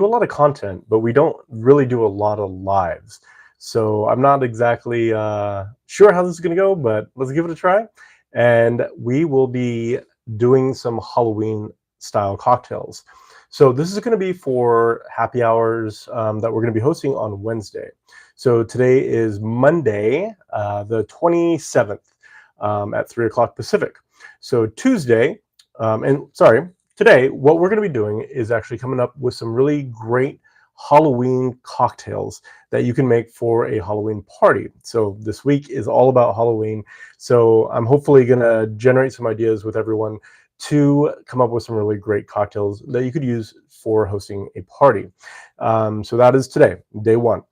a lot of content, but we don't really do a lot of lives. So I'm not exactly sure how this is going to go, but let's give it a try. And we will be doing some Halloween style cocktails. So this is going to be for happy hours that we're going to be hosting on Wednesday. So today is Monday, the 27th at 3 o'clock Pacific. So Tuesday, and sorry, today, what we're going to be doing is actually coming up with some really great Halloween cocktails that you can make for a Halloween party. So this week is all about Halloween. So I'm hopefully going to generate some ideas with everyone to come up with some really great cocktails that you could use for hosting a party. So that is today, day one.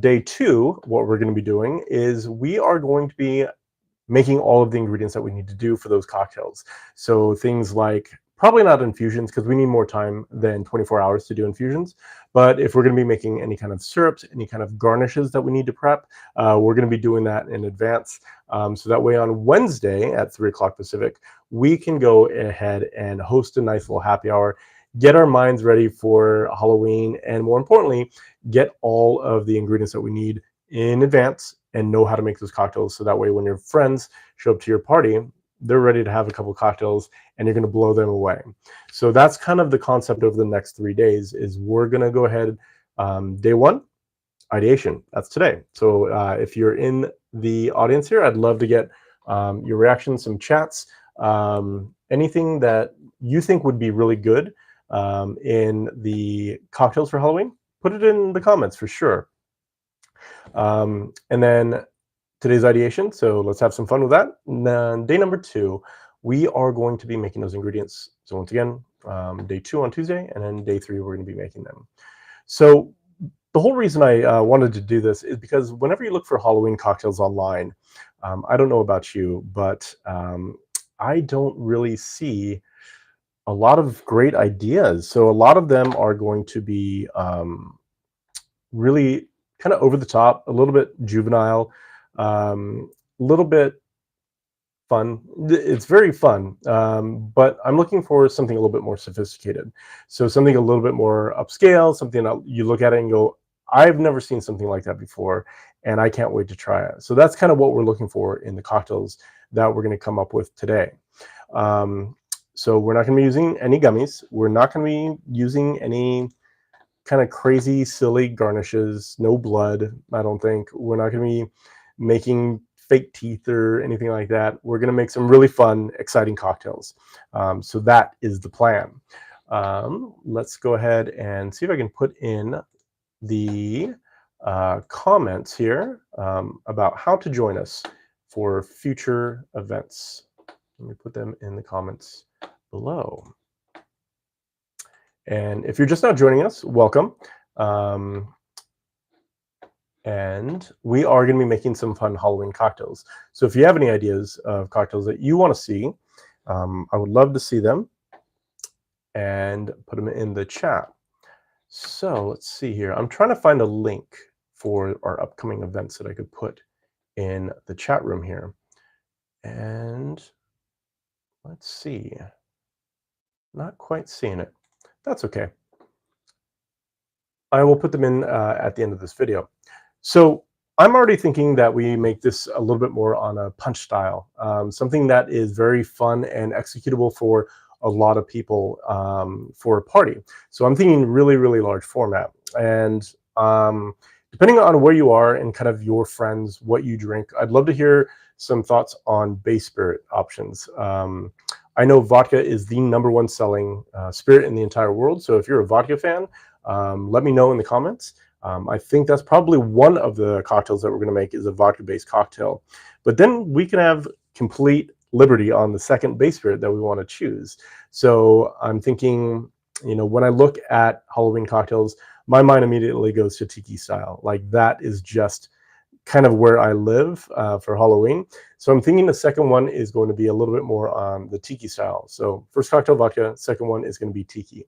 Day two, what we're going to be doing is we are going to be making all of the ingredients that we need to do for those cocktails. So things like, probably not infusions because we need more time than 24 hours to do infusions. But if we're going to be making any kind of syrups, any kind of garnishes that we need to prep, we're going to be doing that in advance. So that way on Wednesday at 3 o'clock Pacific, we can go ahead and host a nice little happy hour, get our minds ready for Halloween, and more importantly, get all of the ingredients that we need in advance and know how to make those cocktails. So that way when your friends show up to your party, they're ready to have a couple cocktails and you're going to blow them away. So that's kind of the concept over the next 3 days is we're going to go ahead. Day one, ideation. That's today. So if you're in the audience here, I'd love to get your reactions, some chats, anything that you think would be really good in the cocktails for Halloween, put it in the comments for sure. And then today's ideation, so let's have some fun with that. And then day number two, we are going to be making those ingredients. So once again, day two on Tuesday, and then day three, we're going to be making them. So the whole reason I wanted to do this is because whenever you look for Halloween cocktails online, I don't know about you, but I don't really see a lot of great ideas. So a lot of them are going to be really kind of over the top, a little bit juvenile, a little bit fun. It's very fun, but I'm looking for something a little bit more sophisticated. So something a little bit more upscale, something that you look at it and go, I've never seen something like that before, and I can't wait to try it. So that's kind of what we're looking for in the cocktails that we're going to come up with today. So we're not going to be using any gummies. We're not going to be using any kind of crazy, silly garnishes, no blood, I don't think. We're not going to be making fake teeth or anything like that. We're going to make some really fun, exciting cocktails. So that is the plan. Let's go ahead and see if I can put in the comments here about how to join us for future events. Let me put them in the comments below. And if you're just now joining us, welcome. And we are going to be making some fun Halloween cocktails. So if you have any ideas of cocktails that you want to see, I would love to see them and put them in the chat. So let's see here. I'm trying to find a link for our upcoming events that I could put in the chat room here. And let's see. Not quite seeing it. That's okay. I will put them in at the end of this video. So I'm already thinking that we make this a little bit more on a punch style, something that is very fun and executable for a lot of people for a party. So I'm thinking really, really large format. And depending on where you are and kind of your friends, what you drink, I'd love to hear some thoughts on base spirit options. I know vodka is the #1 selling spirit in the entire world. So if you're a vodka fan, let me know in the comments. I think that's probably one of the cocktails that we're going to make is a vodka-based cocktail. But then we can have complete liberty on the second base spirit that we want to choose. So I'm thinking, you know, when I look at Halloween cocktails, my mind immediately goes to tiki style. Like that is just kind of where I live for Halloween. So I'm thinking the second one is going to be a little bit more on the tiki style. So first cocktail vodka, second one is going to be tiki.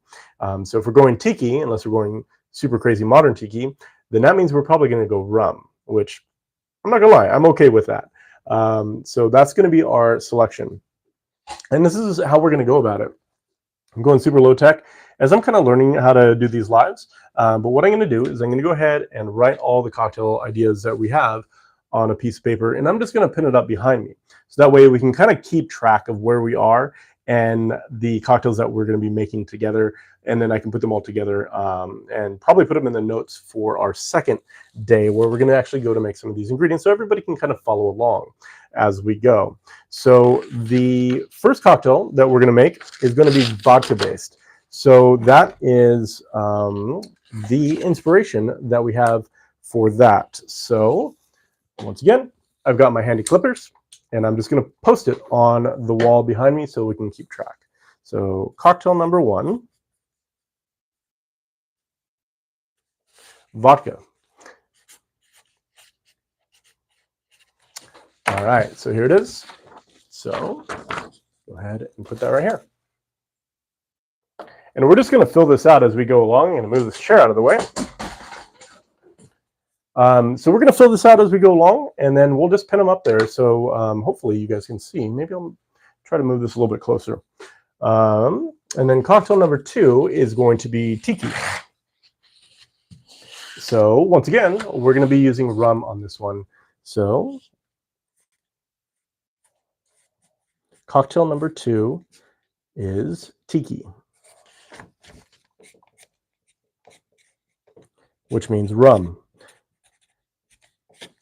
So if we're going tiki, unless we're going super crazy modern tiki, then that means we're probably going to go rum, which I'm not gonna lie, I'm okay with that. So that's going to be our selection. And this is how we're going to go about it. I'm going super low tech, as I'm kind of learning how to do these lives. But what I'm going to do is I'm going to go ahead and write all the cocktail ideas that we have on a piece of paper, and I'm just going to pin it up behind me. So that way we can kind of keep track of where we are and the cocktails that we're going to be making together. And then I can put them all together and probably put them in the notes for our second day, where we're going to actually go to make some of these ingredients so everybody can kind of follow along as we go. So the first cocktail that we're going to make is going to be vodka based. So that is the inspiration that we have for that. So once again, I've got my handy clippers, and I'm just going to post it on the wall behind me so we can keep track. So cocktail number 1, vodka. All right, so here it is. So go ahead and put that right here. And we're just going to fill this out as we go along. I'm going to move this chair out of the way. So we're going to fill this out as we go along, and then we'll just pin them up there. So hopefully you guys can see. Maybe I'll try to move this a little bit closer. And then cocktail number 2 is going to be tiki. So once again, we're going to be using rum on this one. So cocktail number 2 is tiki, which means rum.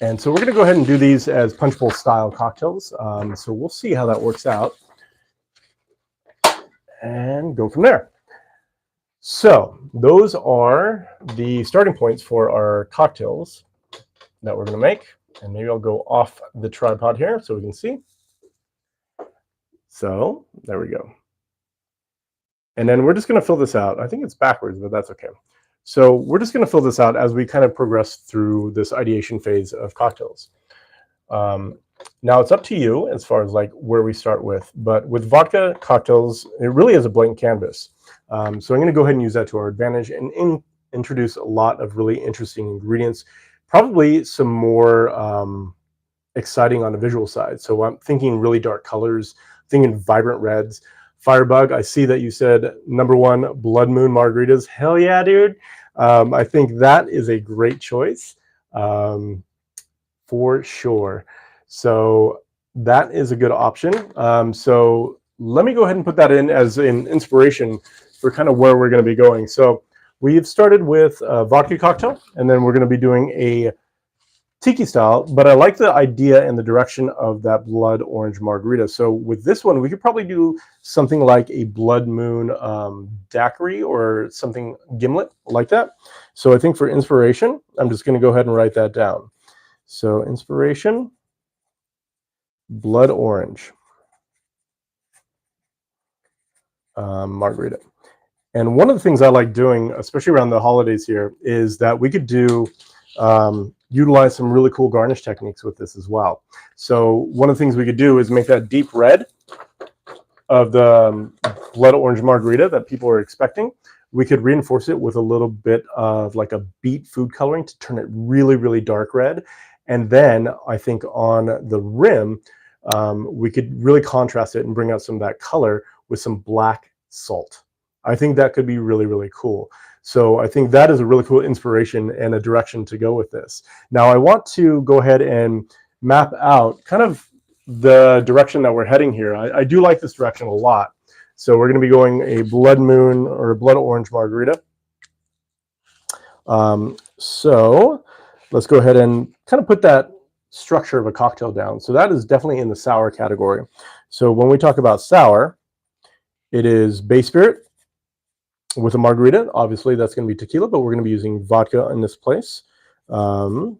And so we're going to go ahead and do these as punch bowl style cocktails. So we'll see how that works out and go from there. So those are the starting points for our cocktails that we're going to make. And maybe I'll go off the tripod here so we can see. So there we go. And then we're just going to fill this out. I think it's backwards, but that's okay. So we're just going to fill this out as we kind of progress through this ideation phase of cocktails. Now it's up to you as far as like where we start with, but with vodka cocktails, it really is a blank canvas. So I'm going to go ahead and use that to our advantage and introduce a lot of really interesting ingredients, probably some more exciting on the visual side. So I'm thinking really dark colors, thinking vibrant reds. Firebug, I see that you said number 1, Blood Moon margaritas. Hell yeah, dude. I think that is a great choice for sure. So that is a good option. So let me go ahead and put that in as an inspiration for kind of where we're going to be going. So we've started with a vodka cocktail, and then we're going to be doing a tiki style, but I like the idea and the direction of that blood orange margarita. So with this one, we could probably do something like a blood moon daiquiri or something gimlet like that. So I think for inspiration, I'm just going to go ahead and write that down. So inspiration, blood orange margarita. And one of the things I like doing, especially around the holidays here, is that we could do utilize some really cool garnish techniques with this as well. So one of the things we could do is make that deep red of the blood orange margarita that people are expecting. We could reinforce it with a little bit of like a beet food coloring to turn it really, really dark red. And then I think on the rim, we could really contrast it and bring out some of that color with some black salt. I think that could be really, really cool. So I think that is a really cool inspiration and a direction to go with this. Now I want to go ahead and map out kind of the direction that we're heading here. I do like this direction a lot. So we're going to be going a blood moon or a blood orange margarita. So let's go ahead and kind of put that structure of a cocktail down. So that is definitely in the sour category. So when we talk about sour, it is base spirit with a margarita. Obviously that's going to be tequila, but we're going to be using vodka in this place. So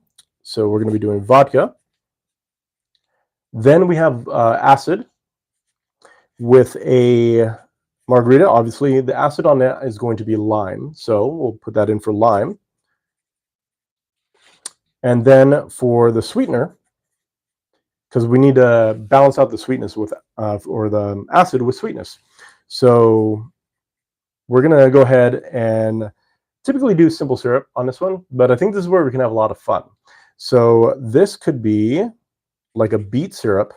we're going to be doing vodka. Then we have acid with a margarita. Obviously the acid on that is going to be lime, so we'll put that in for lime. And then for the sweetener, because we need to balance out the sweetness with or the acid with sweetness, so we're going to go ahead and typically do simple syrup on this one, but I think this is where we can have a lot of fun. So this could be like a beet syrup,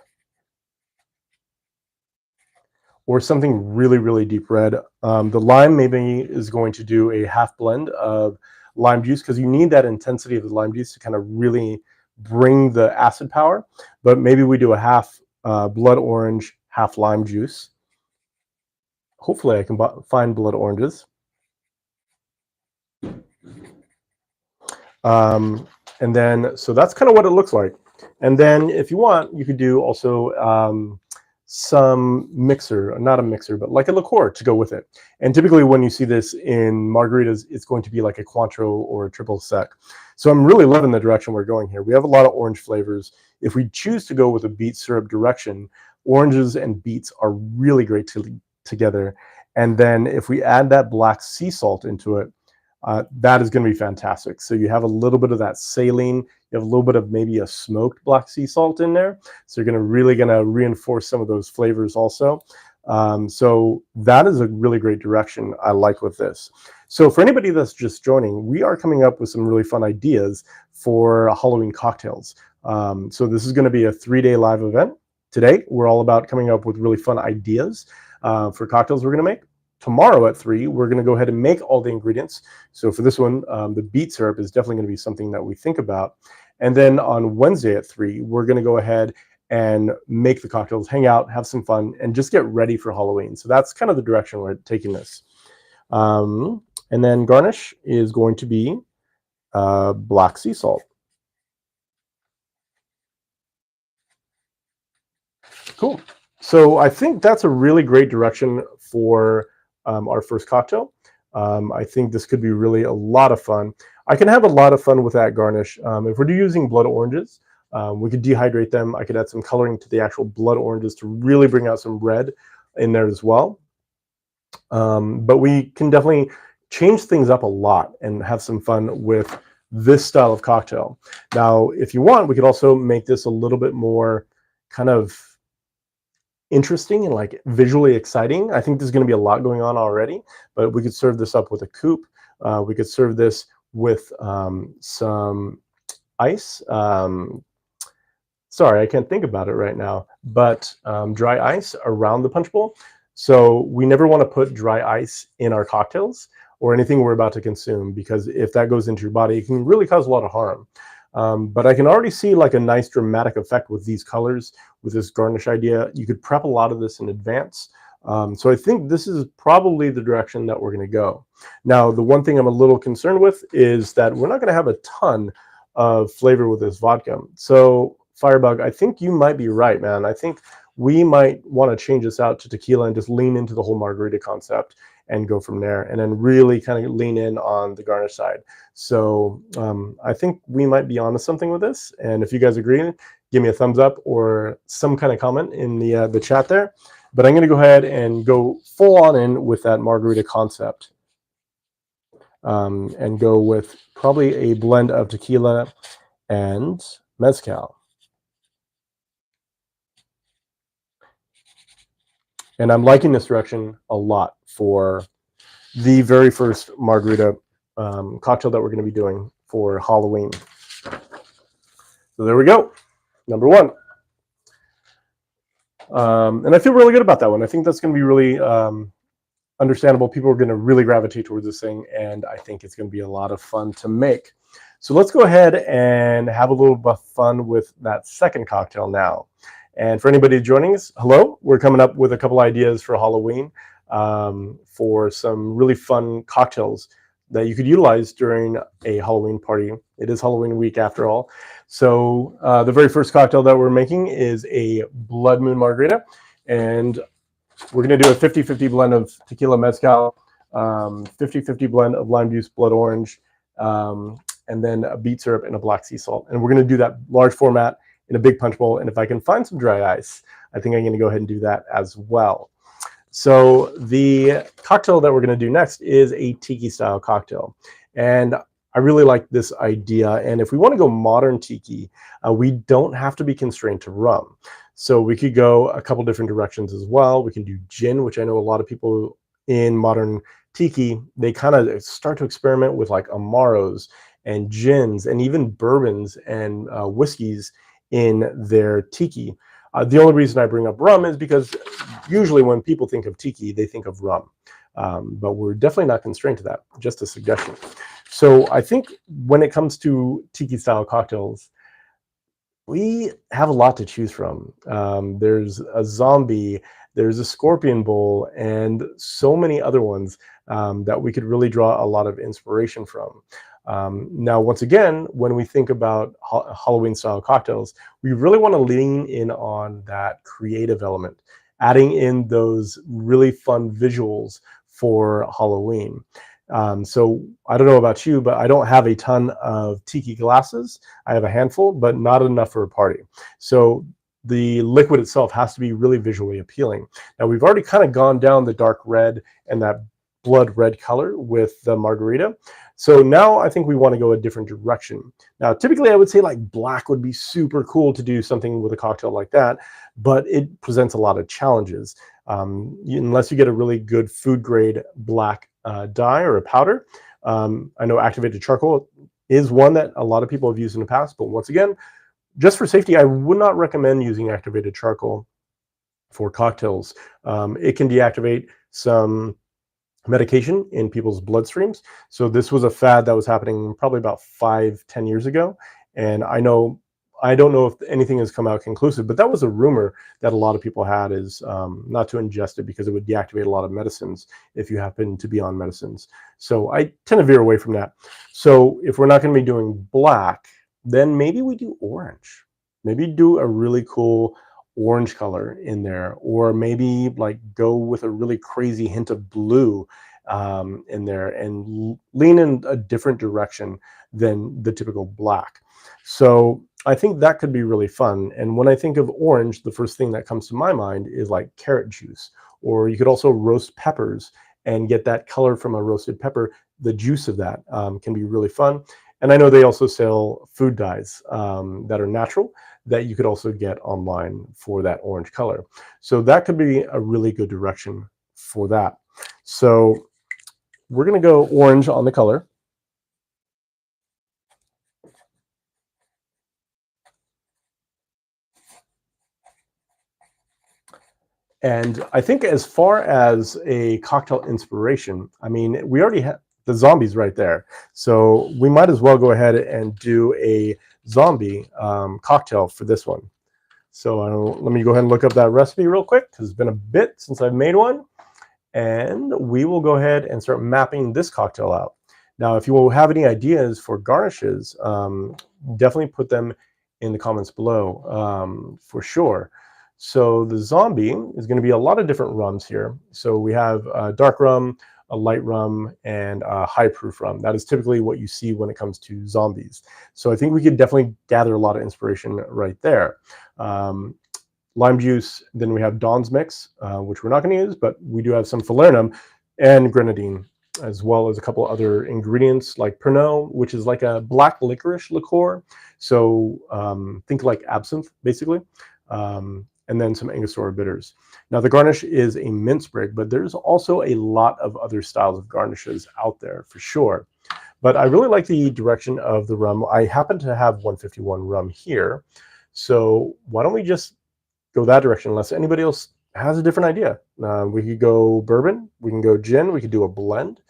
or something really, really deep red. The lime maybe is going to do a half blend of lime juice, because you need that intensity of the lime juice to kind of really bring the acid power. But maybe we do a half blood orange, half lime juice. Hopefully I can find blood oranges. And then, so that's kind of what it looks like. And then if you want, you could do also some mixer, not a mixer, but like a liqueur to go with it. And typically when you see this in margaritas, it's going to be like a Cointreau or a triple sec. So I'm really loving the direction we're going here. We have a lot of orange flavors. If we choose to go with a beet syrup direction, oranges and beets are really great together. And then if we add that black sea salt into it, that is going to be fantastic. So you have a little bit of that saline, you have a little bit of maybe a smoked black sea salt in there. So you're really going to reinforce some of those flavors also. So that is a really great direction I like with this. So for anybody that's just joining, we are coming up with some really fun ideas for Halloween cocktails. So this is going to be a 3-day live event. Today, we're all about coming up with really fun ideas for cocktails we're going to make. Tomorrow at 3, we're going to go ahead and make all the ingredients. So for this one, the beet syrup is definitely going to be something that we think about. And then on Wednesday at 3, we're going to go ahead and make the cocktails, hang out, have some fun, and just get ready for Halloween. So that's kind of the direction we're taking this. And then garnish is going to be black sea salt. Cool. So I think that's a really great direction for our first cocktail. I think this could be really a lot of fun. I can have a lot of fun with that garnish. If we're using blood oranges, we could dehydrate them. I could add some coloring to the actual blood oranges to really bring out some red in there as well. But we can definitely change things up a lot and have some fun with this style of cocktail. Now, if you want, we could also make this a little bit more kind of interesting and like visually exciting. I think there's going to be a lot going on already, but we could serve this up with a coupe. We could serve this with some ice. Sorry, I can't think about it right now, but dry ice around the punch bowl. So we never want to put dry ice in our cocktails or anything we're about to consume, because if that goes into your body, it can really cause a lot of harm. But I can already see like a nice dramatic effect with these colors, with this garnish idea. You could prep a lot of this in advance. So I think this is probably the direction that we're going to go. Now, the one thing I'm a little concerned with is that we're not going to have a ton of flavor with this vodka. So Firebug, I think you might be right, man. I think we might want to change this out to tequila and just lean into the whole margarita concept and go from there, and then really kind of lean in on the garnish side. So I think we might be onto something with this. And if you guys agree, give me a thumbs up or some kind of comment in the chat there. But I'm going to go ahead and go full on in with that margarita concept, and go with probably a blend of tequila and mezcal. And I'm liking this direction a lot for the very first margarita cocktail that we're going to be doing for Halloween. So there we go, number 1. And I feel really good about that one. I think that's going to be really understandable. People are going to really gravitate towards this thing, and I think it's going to be a lot of fun to make. So let's go ahead and have a little bit of fun with that second cocktail now. And for anybody joining us, hello. We're coming up with a couple ideas for Halloween, for some really fun cocktails that you could utilize during a Halloween party. It is Halloween week after all. So the very first cocktail that we're making is a Blood Moon Margarita. And we're going to do a 50-50 blend of tequila mezcal, 50-50 blend of lime juice, blood orange, and then a beet syrup and a black sea salt. And we're going to do that large format in a big punch bowl. And if I can find some dry ice, I think I'm going to go ahead and do that as well. So the cocktail that we're going to do next is a tiki style cocktail. And I really like this idea. And if we want to go modern tiki, we don't have to be constrained to rum. So we could go a couple different directions as well. We can do gin, which I know a lot of people in modern tiki, they kind of start to experiment with like amaros and gins and even bourbons and whiskeys in their tiki. The only reason I bring up rum is because usually when people think of tiki, they think of rum. But we're definitely not constrained to that, just a suggestion. So I think when it comes to tiki style cocktails, we have a lot to choose from. There's a zombie, there's a scorpion bowl, and so many other ones that we could really draw a lot of inspiration from. Now, once again, when we think about Halloween style cocktails, we really want to lean in on that creative element, adding in those really fun visuals for Halloween. So I don't know about you, but I don't have a ton of tiki glasses. I have a handful, but not enough for a party. So the liquid itself has to be really visually appealing. Now, we've already kind of gone down the dark red and that blood red color with the margarita. So now I think we want to go a different direction. Now, typically I would say like black would be super cool to do something with a cocktail like that, but it presents a lot of challenges. Unless you get a really good food grade black dye or a powder. I know activated charcoal is one that a lot of people have used in the past, but once again, just for safety, I would not recommend using activated charcoal for cocktails. It can deactivate some medication in people's bloodstreams. So this was a fad that was happening probably about 5-10 years ago. And I don't know if anything has come out conclusive, but that was a rumor that a lot of people had, is not to ingest it because it would deactivate a lot of medicines if you happen to be on medicines. So I tend to veer away from that. So if we're not going to be doing black, then maybe we do orange. Maybe do a really cool orange color in there, or maybe like go with a really crazy hint of blue in there and lean in a different direction than the typical black. So I think that could be really fun. And when I think of orange, the first thing that comes to my mind is like carrot juice, or you could also roast peppers and get that color from a roasted pepper. The juice of that can be really fun. And I know they also sell food dyes that are natural that you could also get online for that orange color. So that could be a really good direction for that. So we're going to go orange on the color. And I think as far as a cocktail inspiration, I mean, we already have the zombies right there. So we might as well go ahead and do a zombie cocktail for this one. So let me go ahead and look up that recipe real quick, because it's been a bit since I've made one. And we will go ahead and start mapping this cocktail out. Now, if you will have any ideas for garnishes, definitely put them in the comments below for sure. So the zombie is going to be a lot of different rums here. So we have dark rum, a light rum, and a high proof rum. That is typically what you see when it comes to zombies. So I think we could definitely gather a lot of inspiration right there. Lime juice, then we have Dawn's mix, which we're not going to use, but we do have some falernum and grenadine, as well as a couple other ingredients like Pernod, which is like a black licorice liqueur. So think like absinthe, basically. And then some Angostura bitters. Now the garnish is a mint sprig, but there's also a lot of other styles of garnishes out there for sure. But I really like the direction of the rum. I happen to have 151 rum here. So why don't we just go that direction, unless anybody else has a different idea. We could go bourbon, we can go gin, we could do a blend.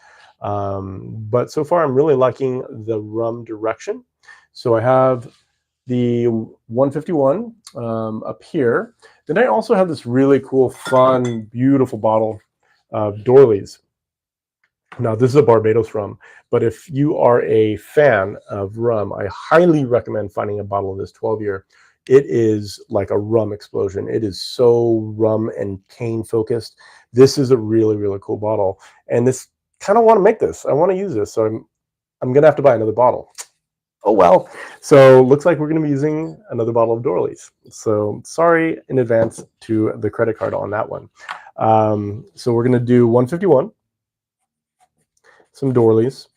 But so far I'm really liking the rum direction. So I have the 151 up here. Then I also have this really cool, fun, beautiful bottle of Dorley's. Now, this is a Barbados rum, but if you are a fan of rum, I highly recommend finding a bottle of this 12-year. It is like a rum explosion. It is so rum and cane focused. This is a really, really cool bottle. And this kind of want to make this. I want to use this. So I'm going to have to buy another bottle. Oh, well. So looks like we're going to be using another bottle of Dorley's. So sorry in advance to the credit card on that one. So we're going to do 151, some Dorley's.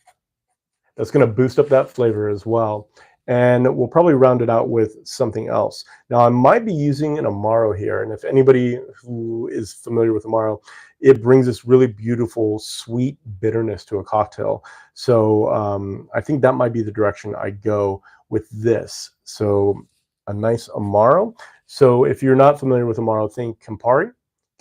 That's going to boost up that flavor as well. And we'll probably round it out with something else. Now, I might be using an Amaro here. And if anybody who is familiar with Amaro, it brings this really beautiful, sweet bitterness to a cocktail. So I think that might be the direction I go with this. So a nice Amaro. So if you're not familiar with Amaro, think Campari.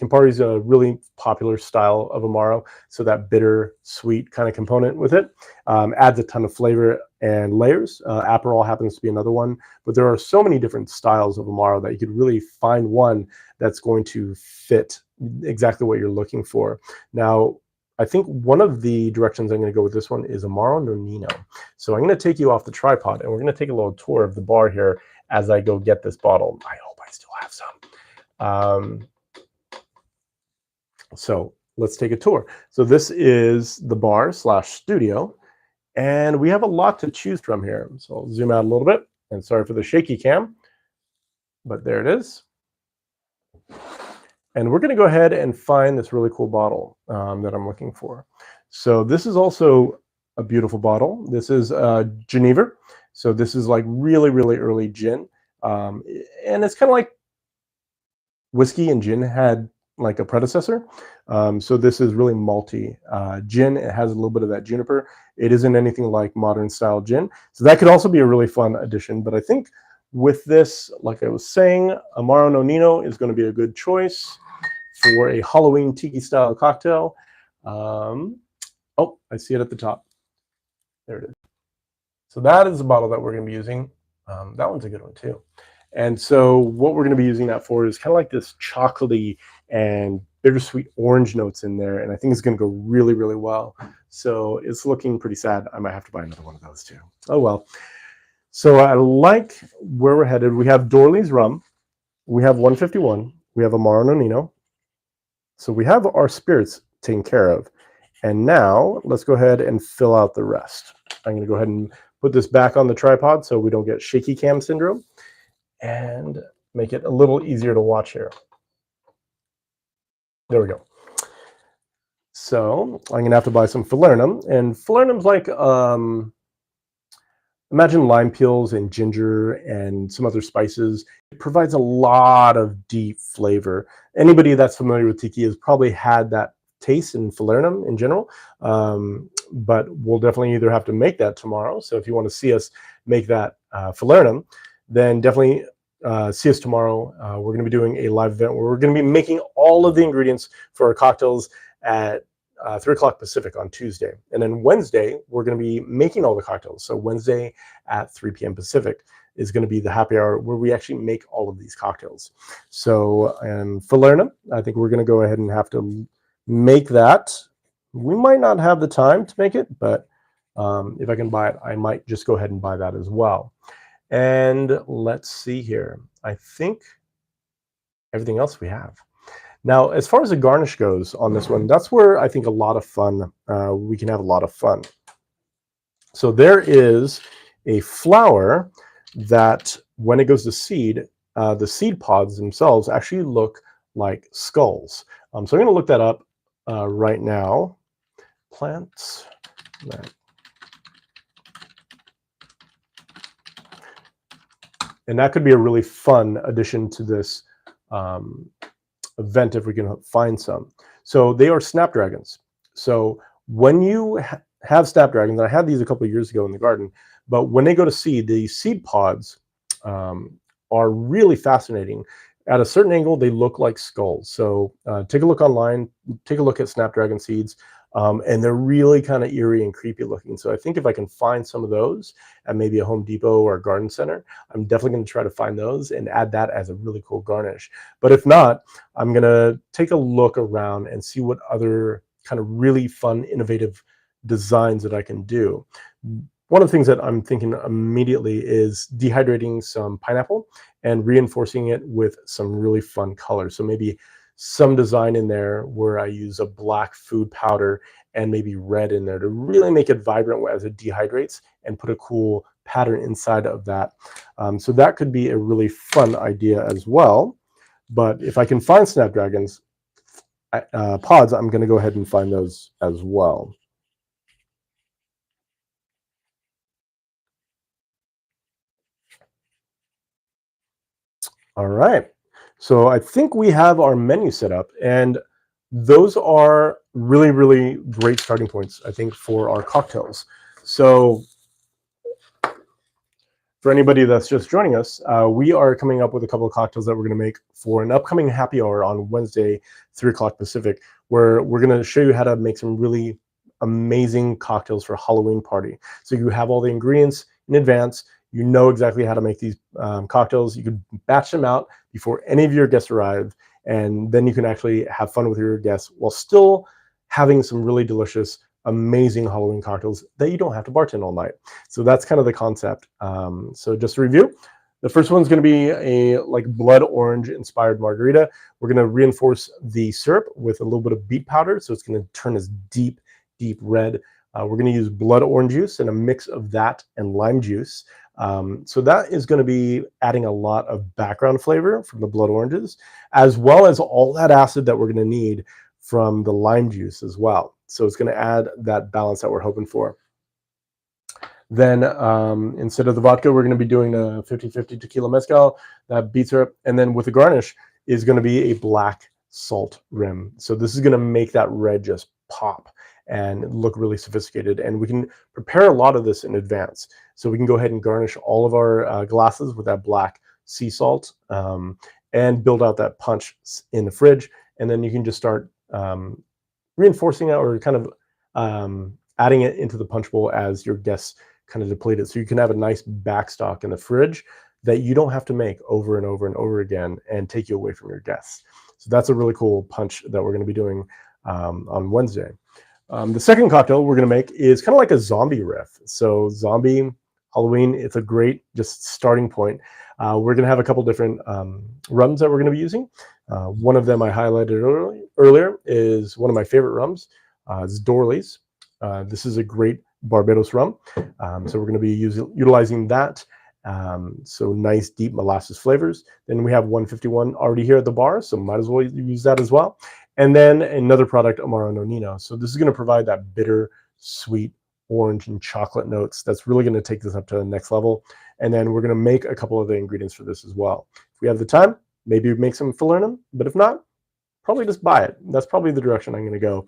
Campari is a really popular style of Amaro, so that bitter, sweet kind of component with it adds a ton of flavor and layers. Aperol happens to be another one, but there are so many different styles of Amaro that you could really find one that's going to fit exactly what you're looking for. Now, I think one of the directions I'm going to go with this one is Amaro Nonino. So I'm going to take you off the tripod, and we're going to take a little tour of the bar here as I go get this bottle. I hope I still have some. So let's take a tour. So this is the bar slash studio, and we have a lot to choose from here. So I'll zoom out a little bit, and sorry for the shaky cam, but there it is. And we're going to go ahead and find this really cool bottle that I'm looking for. So this is also a beautiful bottle. This is Geneva. So this is like really, really early gin. And it's kind of like whiskey and gin had like a predecessor. So this is really malty. Gin, it has a little bit of that juniper. It isn't anything like modern style gin. So that could also be a really fun addition. But I think with this, like I was saying, Amaro Nonino is going to be a good choice for a Halloween tiki style cocktail. Oh, I see it at the top. There it is. So that is the bottle that we're going to be using. That one's a good one too. And so what we're going to be using that for is kind of like this chocolatey and bittersweet orange notes in there. And I think it's going to go really, really well. So it's looking pretty sad. I might have to buy another one of those too. Oh, well. So I like where we're headed. We have Dorley's rum. We have 151. We have Amaro Nonino. So we have our spirits taken care of. And now let's go ahead and fill out the rest. I'm going to go ahead and put this back on the tripod so we don't get shaky cam syndrome and make it a little easier to watch here. There we go. So I'm going to have to buy some falernum. And falernum's like, imagine lime peels and ginger and some other spices. It provides a lot of deep flavor. Anybody that's familiar with tiki has probably had that taste in falernum in general, but we'll definitely either have to make that tomorrow. So if you want to see us make that falernum, then definitely see us tomorrow. We're going to be doing a live event where we're going to be making all of the ingredients for our cocktails at 3 o'clock Pacific on Tuesday. And then Wednesday, we're going to be making all the cocktails. So Wednesday at 3 p.m. Pacific is going to be the happy hour where we actually make all of these cocktails. So falernum, I think we're going to go ahead and have to make that. We might not have the time to make it, but if I can buy it, I might just go ahead and buy that as well. And let's see here. I think everything else we have. Now, as far as the garnish goes on this one, that's where I think a lot of fun, we can have a lot of fun. So there is a flower that when it goes to seed, the seed pods themselves actually look like skulls. So I'm going to look that up right now. Plants. And that could be a really fun addition to this event if we can find some. So they are snapdragons. So when you have snapdragons, and I had these a couple of years ago in the garden, but when they go to seed, the seed pods are really fascinating. At a certain angle, they look like skulls. So take a look online, take a look at snapdragon seeds, and they're really kind of eerie and creepy looking. So I think if I can find some of those at maybe a Home Depot or a garden center, I'm definitely going to try to find those and add that as a really cool garnish. But if not, I'm going to take a look around and see what other kind of really fun, innovative designs that I can do. One of the things that I'm thinking immediately is dehydrating some pineapple and reinforcing it with some really fun colors. So maybe some design in there where I use a black food powder and maybe red in there to really make it vibrant as it dehydrates and put a cool pattern inside of that. So that could be a really fun idea as well. But if I can find snapdragons pods, I'm going to go ahead and find those as well. All right. So I think we have our menu set up, and those are really, really great starting points, I think, for our cocktails. So For anybody that's just joining us, we are coming up with a couple of cocktails that we're going to make for an upcoming happy hour on Wednesday, 3 o'clock Pacific, where we're going to show you how to make some really amazing cocktails for Halloween party. So you have all the ingredients in advance. You know exactly how to make these cocktails. You can batch them out before any of your guests arrive, and then you can actually have fun with your guests while still having some really delicious, amazing Halloween cocktails that you don't have to bartend all night. So that's kind of the concept. So just to review, the first one's going to be a like blood orange inspired margarita. We're going to reinforce the syrup with a little bit of beet powder, so it's going to turn this deep red. We're going to use blood orange juice and a mix of that and lime juice. So that is going to be adding a lot of background flavor from the blood oranges, as well as all that acid that we're going to need from the lime juice as well. So it's going to add that balance that we're hoping for. Then instead of the vodka, we're going to be doing a 50-50 tequila mezcal, that beet syrup. And then with the garnish is going to be a black salt rim. So this is going to make that red just pop and look really sophisticated. And we can prepare a lot of this in advance. So we can go ahead and garnish all of our glasses with that black sea salt and build out that punch in the fridge. And then you can just start reinforcing it or kind of adding it into the punch bowl as your guests kind of deplete it. So you can have a nice backstock in the fridge that you don't have to make over and over and over again and take you away from your guests. So that's a really cool punch that we're going to be doing on Wednesday. The second cocktail we're going to make is kind of like a zombie riff. So zombie Halloween, it's a great just starting point. We're going to have a couple different rums that we're going to be using. One of them I highlighted earlier is one of my favorite rums. It's Dorley's. This is a great Barbados rum. So we're going to be utilizing that. So nice deep molasses flavors. Then we have 151 already here at the bar, so might as well use that as well. And then another product, Amaro Nonino. So this is going to provide that bitter, sweet, orange and chocolate notes. That's really going to take this up to the next level. And then we're going to make a couple of the ingredients for this as well. If we have the time, maybe make some falernum, but if not, probably just buy it. That's probably the direction I'm going to go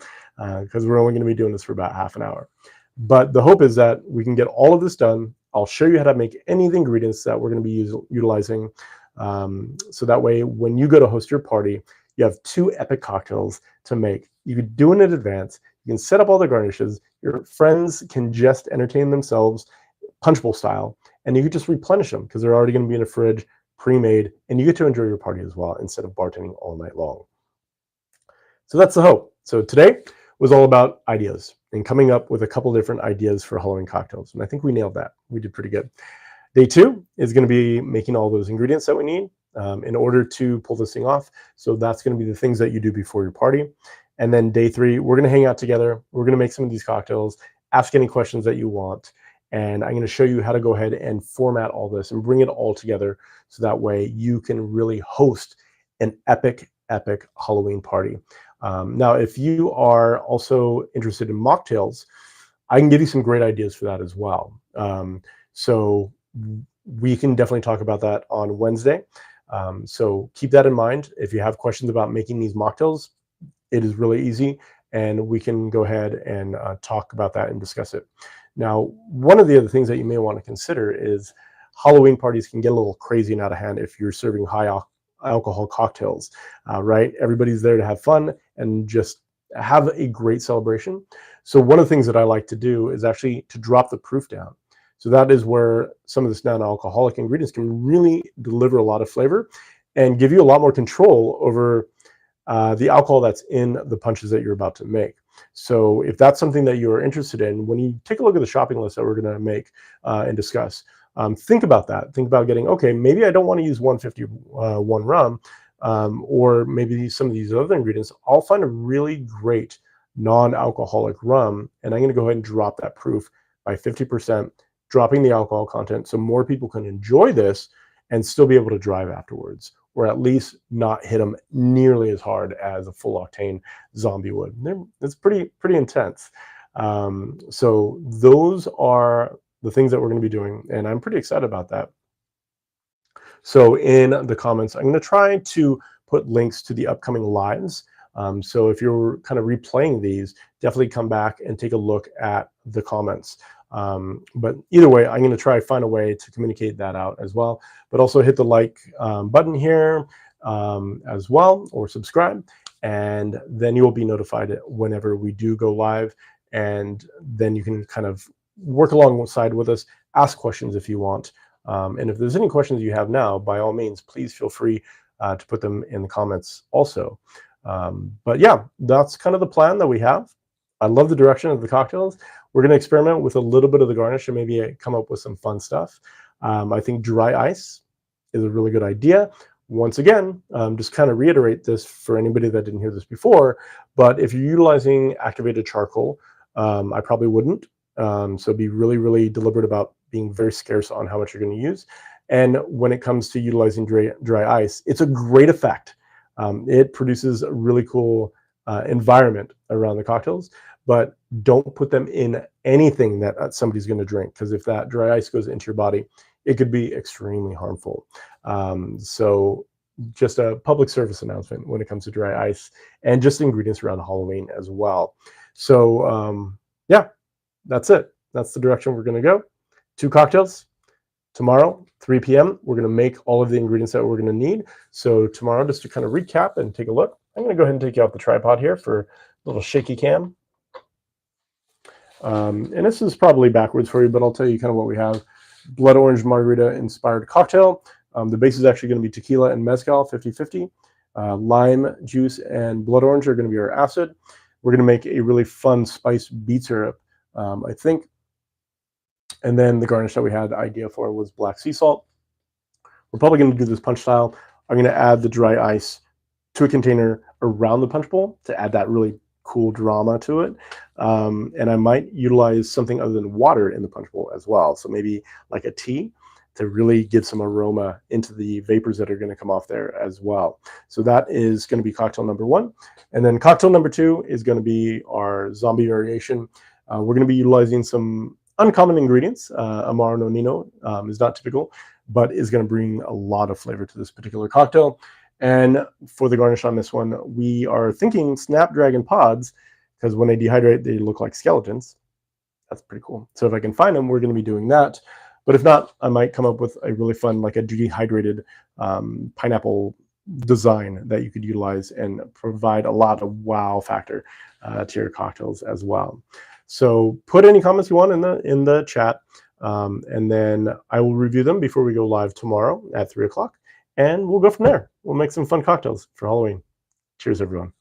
because we're only going to be doing this for about half an hour. But the hope is that we can get all of this done. I'll show you how to make any of the ingredients that we're going to be utilizing. So that way, when you go to host your party, you have 2 epic cocktails to make. You can do it in advance. You can set up all the garnishes. Your friends can just entertain themselves punch bowl style, and you can just replenish them because they're already going to be in a fridge, pre-made, and you get to enjoy your party as well instead of bartending all night long. So that's the hope. So today was all about ideas and coming up with a couple different ideas for Halloween cocktails. And I think we nailed that. We did pretty good. Day 2 is going to be making all those ingredients that we need in order to pull this thing off. So that's going to be the things that you do before your party. And then day 3, we're going to hang out together. We're going to make some of these cocktails, ask any questions that you want. And I'm going to show you how to go ahead and format all this and bring it all together so that way you can really host an epic Halloween party. Now, if you are also interested in mocktails, I can give you some great ideas for that as well. So we can definitely talk about that on Wednesday. So keep that in mind. If you have questions about making these mocktails, it is really easy, and we can go ahead and talk about that and discuss it. Now, one of the other things that you may want to consider is Halloween parties can get a little crazy and out of hand if you're serving high alcohol cocktails, right? Everybody's there to have fun and just have a great celebration. So one of the things that I like to do is actually to drop the proof down. So that is where some of this non-alcoholic ingredients can really deliver a lot of flavor and give you a lot more control over the alcohol that's in the punches that you're about to make. So if that's something that you're interested in, when you take a look at the shopping list that we're going to make and discuss, think about that. Think about getting, okay, maybe I don't want to use 151 rum or maybe some of these other ingredients. I'll find a really great non-alcoholic rum, and I'm going to go ahead and drop that proof by 50%, dropping the alcohol content so more people can enjoy this and still be able to drive afterwards, or at least not hit them nearly as hard as a full octane zombie would. It's pretty intense. So those are the things that we're going to be doing, and I'm pretty excited about that. So in the comments, I'm going to try to put links to the upcoming lives. So if you're kind of replaying these, definitely come back and take a look at the comments. But either way, I'm going to try to find a way to communicate that out as well. But also hit the like button here as well, or subscribe, and then you will be notified whenever we do go live. And then you can kind of work alongside with us, ask questions if you want. And if there's any questions you have now, by all means, please feel free to put them in the comments also. But yeah, that's kind of the plan that we have. I love the direction of the cocktails. We're going to experiment with a little bit of the garnish and maybe come up with some fun stuff. I think dry ice is a really good idea. Once again, just kind of reiterate this for anybody that didn't hear this before, but if you're utilizing activated charcoal, I probably wouldn't. So be really, really deliberate about being very scarce on how much you're going to use. And when it comes to utilizing dry ice, it's a great effect. It produces a really cool environment around the cocktails, but don't put them in anything that somebody's going to drink, because if that dry ice goes into your body, it could be extremely harmful. So just a public service announcement when it comes to dry ice, and just ingredients around Halloween as well. So yeah, that's it. That's the direction we're going to go. 2 cocktails. Tomorrow, 3 p.m., we're going to make all of the ingredients that we're going to need. So tomorrow, just to kind of recap and take a look, I'm going to go ahead and take you off the tripod here for a little shaky cam. And this is probably backwards for you, but I'll tell you kind of what we have. Blood orange margarita inspired cocktail. The base is actually going to be tequila and mezcal, 50-50. Lime juice and blood orange are going to be our acid. We're going to make a really fun spice beet syrup, I think. And then the garnish that we had the idea for was black sea salt. We're probably going to do this punch style. I'm going to add the dry ice to a container around the punch bowl to add that really cool drama to it. And I might utilize something other than water in the punch bowl as well. So maybe like a tea to really give some aroma into the vapors that are going to come off there as well. So that is going to be cocktail number 1. And then cocktail number 2 is going to be our zombie variation. We're going to be utilizing some uncommon ingredients. Amaro Nonino is not typical, but is going to bring a lot of flavor to this particular cocktail. And for the garnish on this one, we are thinking snapdragon pods, because when they dehydrate, they look like skeletons. That's pretty cool. So if I can find them, we're going to be doing that. But if not, I might come up with a really fun, like a dehydrated pineapple design that you could utilize and provide a lot of wow factor to your cocktails as well. So put any comments you want in the chat, and then I will review them before we go live tomorrow at 3 o'clock, and we'll go from there. We'll make some fun cocktails for Halloween. Cheers, everyone.